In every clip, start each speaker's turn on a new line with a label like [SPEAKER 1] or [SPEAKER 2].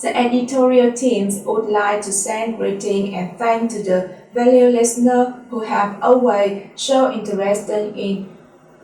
[SPEAKER 1] The editorial teams would like to send greetings and thanks to the valued listeners who have always shown interest in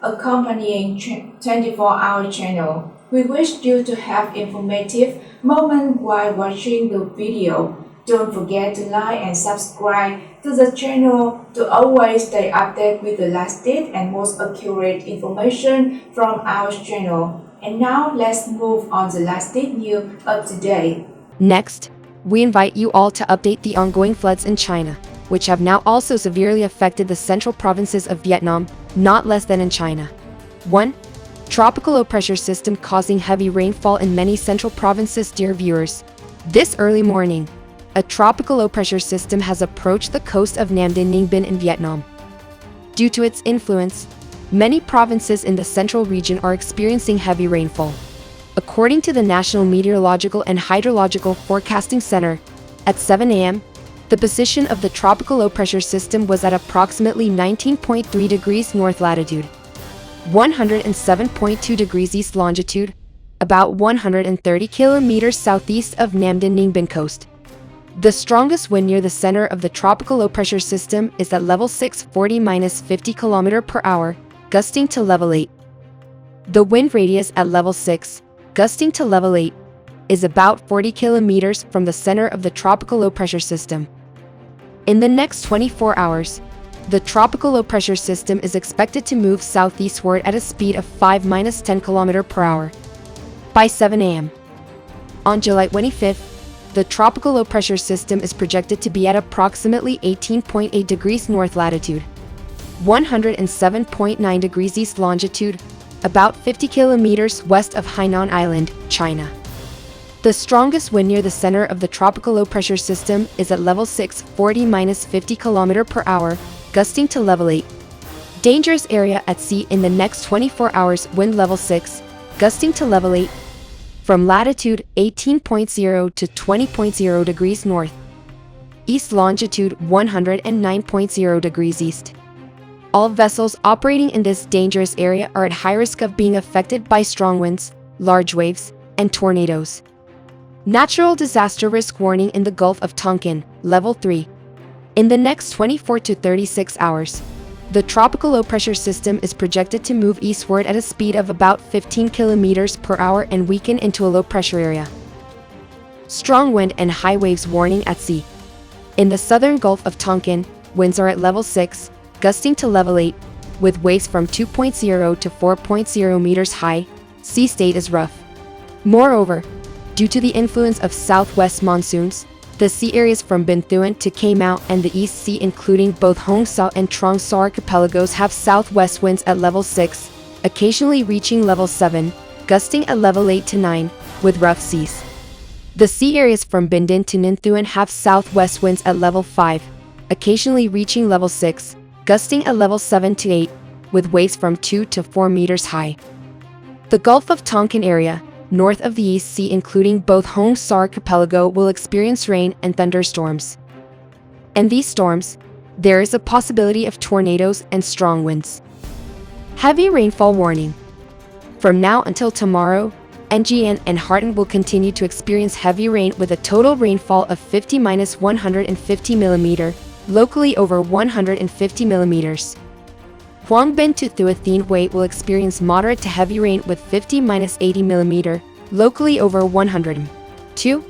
[SPEAKER 1] accompanying 24-hour channel. We wish you to have informative moments while watching the video. Don't forget to like and subscribe to the channel to always stay updated with the latest and most accurate information from our channel. And now let's move on the latest news of today.
[SPEAKER 2] Next, we invite you all to update the ongoing floods in China, which have now also severely affected the central provinces of Vietnam, not less than in China. 1. Tropical low pressure system causing heavy rainfall in many central provinces. Dear viewers, this early morning, a tropical low pressure system has approached the coast of Nam Dinh Ninh Binh in Vietnam. Due to its influence, many provinces in the central region are experiencing heavy rainfall. According to the National Meteorological and Hydrological Forecasting Center, at 7 a.m., the position of the tropical low pressure system was at approximately 19.3 degrees north latitude, 107.2 degrees east longitude, about 130 kilometers southeast of Nam Dinh Ninh Binh coast. The strongest wind near the center of the tropical low pressure system is at level 6, 40-50 km per hour, gusting to level 8. The wind radius at level 6, gusting to level 8, is about 40 kilometers from the center of the tropical low pressure system. In the next 24 hours, the tropical low pressure system is expected to move southeastward at a speed of 5-10 km per hour. By 7 a.m. on July 25th, the tropical low pressure system is projected to be at approximately 18.8 degrees north latitude, 107.9 degrees east longitude, about 50 kilometers west of Hainan Island, China. The strongest wind near the center of the tropical low pressure system is at level 6, 40-50 km per hour, gusting to level 8. Dangerous area at sea in the next 24 hours. Wind level 6, gusting to level 8. From latitude 18.0 to 20.0 degrees north. East longitude 109.0 degrees east. All vessels operating in this dangerous area are at high risk of being affected by strong winds, large waves, and tornadoes. Natural disaster risk warning in the Gulf of Tonkin, level 3. In the next 24 to 36 hours, the tropical low pressure system is projected to move eastward at a speed of about 15 kilometers per hour and weaken into a low pressure area. Strong wind and high waves warning at sea. In the southern Gulf of Tonkin, winds are at level 6, gusting to level 8, with waves from 2.0 to 4.0 meters high. Sea state is rough. Moreover, due to the influence of southwest monsoons, the sea areas from Binh Thuan to Cay Mau and the East Sea, including both Hong Sa and Trong Sa archipelagos, have southwest winds at level 6, occasionally reaching level 7, gusting at level 8 to 9, with rough seas. The sea areas from Binh Dinh to Ninh Thuan have southwest winds at level 5, occasionally reaching level 6, gusting at level 7 to 8, with waves from 2 to 4 meters high. The Gulf of Tonkin area, north of the East Sea, including both Hong Sa archipelago, will experience rain and thunderstorms. In these storms, there is a possibility of tornadoes and strong winds. Heavy rainfall warning. From now until tomorrow, Nguyen and Harton will continue to experience heavy rain with a total rainfall of 50-150 mm, locally over 150 mm. Quang Binh to Thua Thien Huay will experience moderate to heavy rain with 50-80 mm, locally over 100 mm. 2.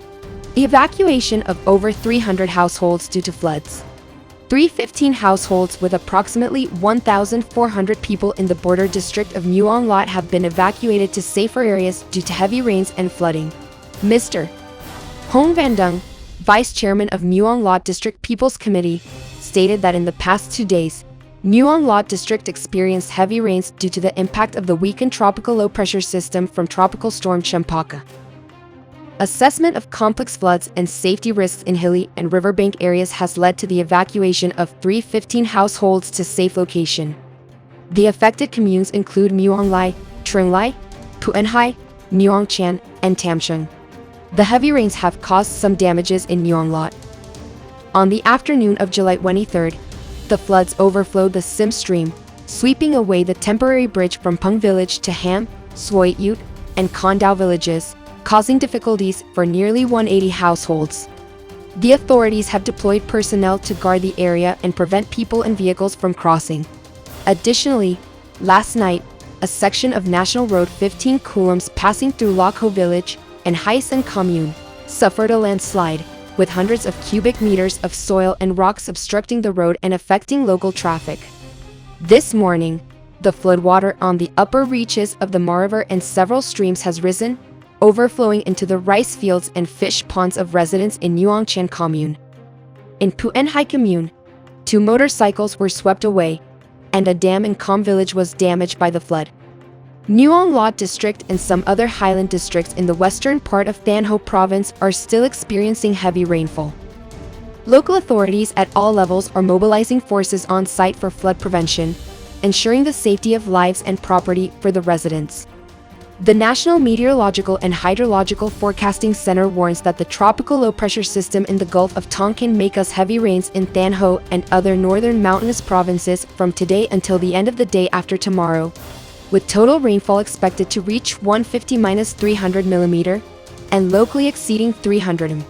[SPEAKER 2] Evacuation of over 300 households due to floods. 315 households with approximately 1,400 people in the border district of Muang Lot have been evacuated to safer areas due to heavy rains and flooding. Mr. Hong Van Dung, Vice Chairman of Muang Lot District People's Committee, stated that in the past 2 days, Muang Lot District experienced heavy rains due to the impact of the weakened tropical low-pressure system from Tropical Storm Champaka. Assessment of complex floods and safety risks in hilly and riverbank areas has led to the evacuation of 315 households to safe location. The affected communes include Muang Lai, Trung Lai, Puen Hai, Muang Chan, and Tam Shung. The heavy rains have caused some damages in Muang Lot. On the afternoon of July 23rd, the floods overflowed the Sim stream, sweeping away the temporary bridge from Pung village to Ham, Suoi Ut, and Con Dao villages, causing difficulties for nearly 180 households. The authorities have deployed personnel to guard the area and prevent people and vehicles from crossing. Additionally, last night, a section of National Road 15 Coulombs passing through Lacco village and Haisan commune suffered a landslide, with hundreds of cubic meters of soil and rocks obstructing the road and affecting local traffic. This morning, the floodwater on the upper reaches of the Ma River and several streams has risen, overflowing into the rice fields and fish ponds of residents in Yuangshan commune. In Pu'enhai commune, 2 motorcycles were swept away, and a dam in Com village was damaged by the flood. Nuong Lot district and some other highland districts in the western part of Than Ho province are still experiencing heavy rainfall. Local authorities at all levels are mobilizing forces on site for flood prevention, ensuring the safety of lives and property for the residents. The National Meteorological and Hydrological Forecasting Center warns that the tropical low-pressure system in the Gulf of Tonkin may cause heavy rains in Than Ho and other northern mountainous provinces from today until the end of the day after tomorrow, with total rainfall expected to reach 150-300 mm and locally exceeding 300 mm.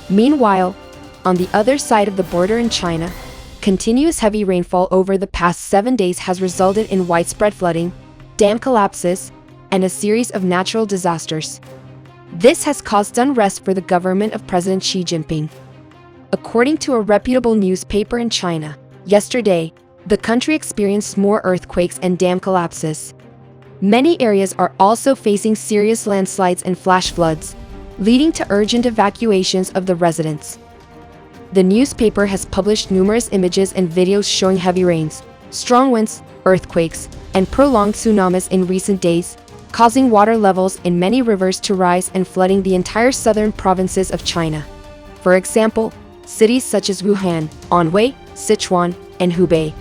[SPEAKER 2] Meanwhile, on the other side of the border in China, continuous heavy rainfall over the past 7 days has resulted in widespread flooding, dam collapses, and a series of natural disasters. This has caused unrest for the government of President Xi Jinping. According to a reputable newspaper in China, yesterday, the country experienced more earthquakes and dam collapses. Many areas are also facing serious landslides and flash floods, leading to urgent evacuations of the residents. The newspaper has published numerous images and videos showing heavy rains, strong winds, earthquakes, and prolonged tsunamis in recent days, causing water levels in many rivers to rise and flooding the entire southern provinces of China. For example, cities such as Wuhan, Anhui, Sichuan, and Hubei,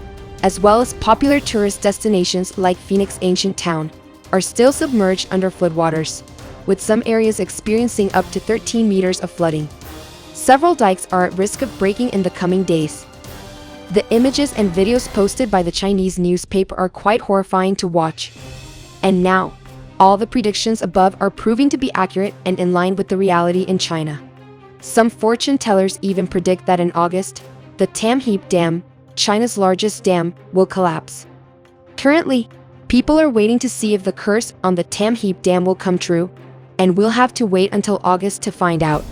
[SPEAKER 2] as well as popular tourist destinations like Phoenix Ancient Town, are still submerged under floodwaters, with some areas experiencing up to 13 meters of flooding. Several dikes are at risk of breaking in the coming days. The images and videos posted by the Chinese newspaper are quite horrifying to watch. And now, all the predictions above are proving to be accurate and in line with the reality in China. Some fortune tellers even predict that in August, the Tamheap Dam, China's largest dam, will collapse. Currently, people are waiting to see if the curse on the Tamheap Dam will come true, and we'll have to wait until August to find out.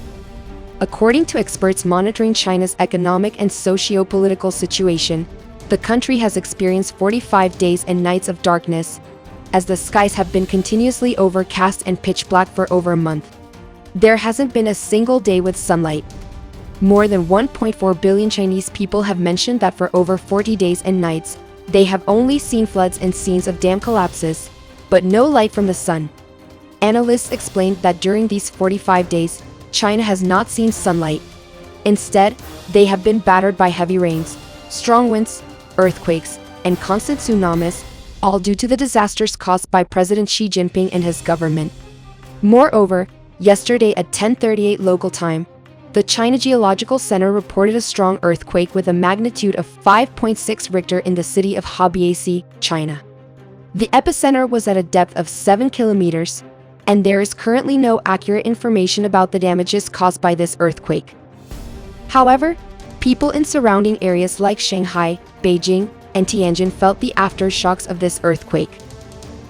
[SPEAKER 2] According to experts monitoring China's economic and socio-political situation, the country has experienced 45 days and nights of darkness, as the skies have been continuously overcast and pitch black for over a month. There hasn't been a single day with sunlight. More than 1.4 billion Chinese people have mentioned that for over 40 days and nights, they have only seen floods and scenes of dam collapses, but no light from the sun. Analysts explained that during these 45 days, China has not seen sunlight. Instead, they have been battered by heavy rains, strong winds, earthquakes, and constant tsunamis, all due to the disasters caused by President Xi Jinping and his government. Moreover, yesterday at 10:38 local time, the China Geological Center reported a strong earthquake with a magnitude of 5.6 Richter in the city of Hebei, China. The epicenter was at a depth of 7 kilometers, and there is currently no accurate information about the damages caused by this earthquake. However, people in surrounding areas like Shanghai, Beijing, and Tianjin felt the aftershocks of this earthquake.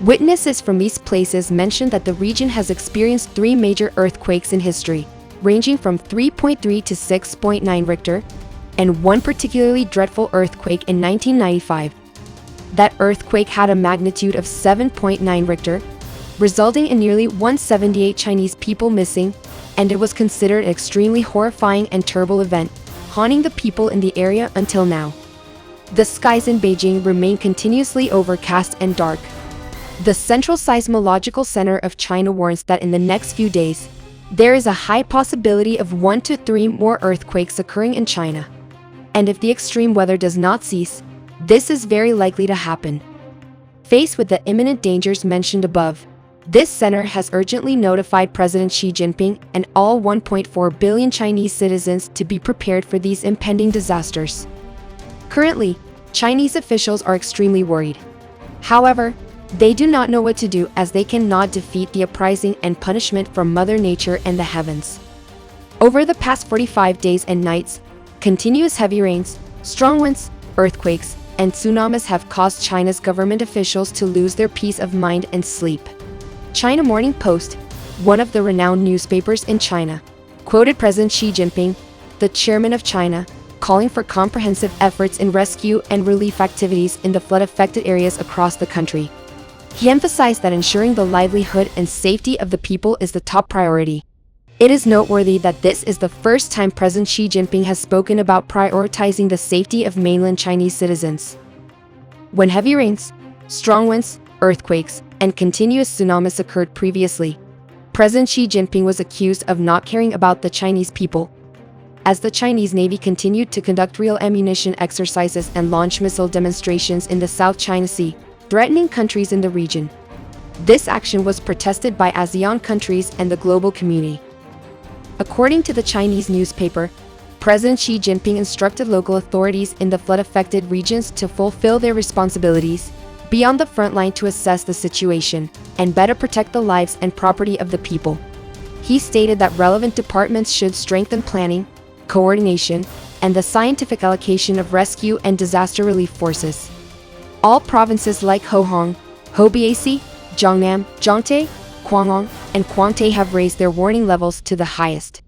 [SPEAKER 2] Witnesses from these places mentioned that the region has experienced 3 major earthquakes in history, ranging from 3.3 to 6.9 Richter, and one particularly dreadful earthquake in 1995. That earthquake had a magnitude of 7.9 Richter, resulting in nearly 178 Chinese people missing, and it was considered an extremely horrifying and terrible event, haunting the people in the area until now. The skies in Beijing remain continuously overcast and dark. The Central Seismological Center of China warns that in the next few days, there is a high possibility of 1 to 3 more earthquakes occurring in China. And if the extreme weather does not cease, this is very likely to happen. Faced with the imminent dangers mentioned above, this center has urgently notified President Xi Jinping and all 1.4 billion Chinese citizens to be prepared for these impending disasters. Currently, Chinese officials are extremely worried. However, They do not know what to do as they cannot defeat the uprising and punishment from Mother Nature and the heavens. Over the past 45 days and nights, continuous heavy rains, strong winds, earthquakes, and tsunamis have caused China's government officials to lose their peace of mind and sleep. China Morning Post, one of the renowned newspapers in China, quoted President Xi Jinping, the chairman of China, calling for comprehensive efforts in rescue and relief activities in the flood-affected areas across the country. He emphasized that ensuring the livelihood and safety of the people is the top priority. It is noteworthy that this is the first time President Xi Jinping has spoken about prioritizing the safety of mainland Chinese citizens. When heavy rains, strong winds, earthquakes, and continuous tsunamis occurred previously, President Xi Jinping was accused of not caring about the Chinese people. As the Chinese Navy continued to conduct real ammunition exercises and launch missile demonstrations in the South China Sea, threatening countries in the region. This action was protested by ASEAN countries and the global community. According to the Chinese newspaper, President Xi Jinping instructed local authorities in the flood-affected regions to fulfill their responsibilities, be on the front line to assess the situation, and better protect the lives and property of the people. He stated that relevant departments should strengthen planning, coordination, and the scientific allocation of rescue and disaster relief forces. All provinces like Hohhong, Hobiasi, Jiangnan, Zhangte, Guangdong, and Quangte have raised their warning levels to the highest.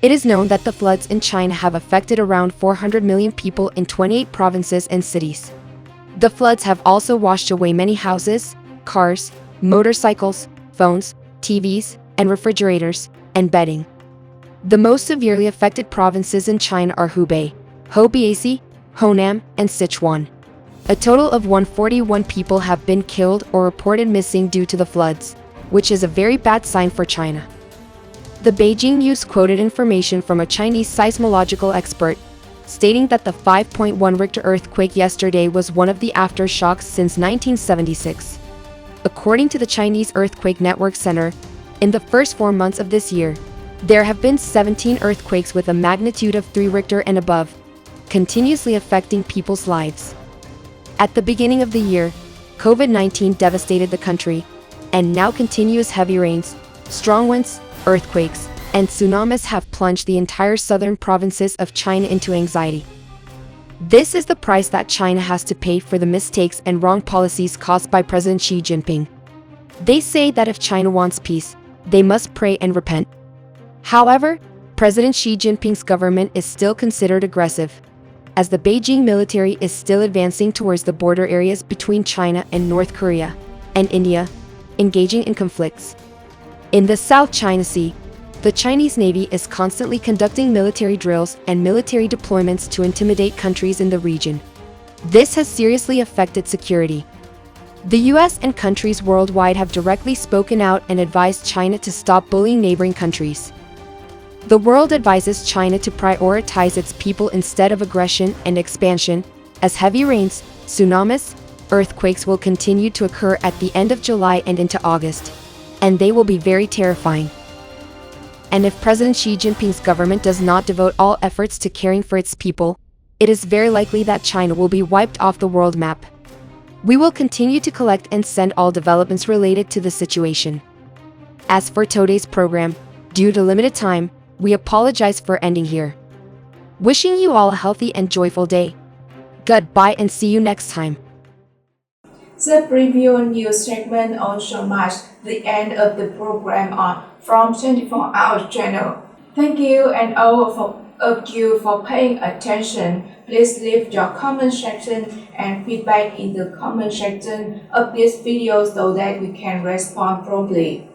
[SPEAKER 2] It is known that the floods in China have affected around 400 million people in 28 provinces and cities. The floods have also washed away many houses, cars, motorcycles, phones, TVs, and refrigerators, and bedding. The most severely affected provinces in China are Hubei, Hobiasi, Honan, and Sichuan. A total of 141 people have been killed or reported missing due to the floods, which is a very bad sign for China. The Beijing News quoted information from a Chinese seismological expert, stating that the 5.1 Richter earthquake yesterday was one of the aftershocks since 1976. According to the Chinese Earthquake Network Center, in the first 4 months of this year, there have been 17 earthquakes with a magnitude of 3 Richter and above, continuously affecting people's lives. At the beginning of the year, COVID-19 devastated the country, and now continuous heavy rains, strong winds, earthquakes, and tsunamis have plunged the entire southern provinces of China into anxiety. This is the price that China has to pay for the mistakes and wrong policies caused by President Xi Jinping. They say that if China wants peace, they must pray and repent. However, President Xi Jinping's government is still considered aggressive, as the Beijing military is still advancing towards the border areas between China and North Korea and India, engaging in conflicts. In the South China Sea, the Chinese Navy is constantly conducting military drills and military deployments to intimidate countries in the region. This has seriously affected security. The US and countries worldwide have directly spoken out and advised China to stop bullying neighboring countries. The world advises China to prioritize its people instead of aggression and expansion, as heavy rains, tsunamis, earthquakes will continue to occur at the end of July and into August, and they will be very terrifying. And if President Xi Jinping's government does not devote all efforts to caring for its people, it is very likely that China will be wiped off the world map. We will continue to collect and send all developments related to the situation. As for today's program, due to limited time, we apologize for ending here. Wishing you all a healthy and joyful day. Goodbye and see you next time.
[SPEAKER 1] The preview news segment also marks the end of the program on From 24 Hours channel. Thank you and all of you for paying attention. Please leave your comment section and feedback in the comment section of this video so that we can respond promptly.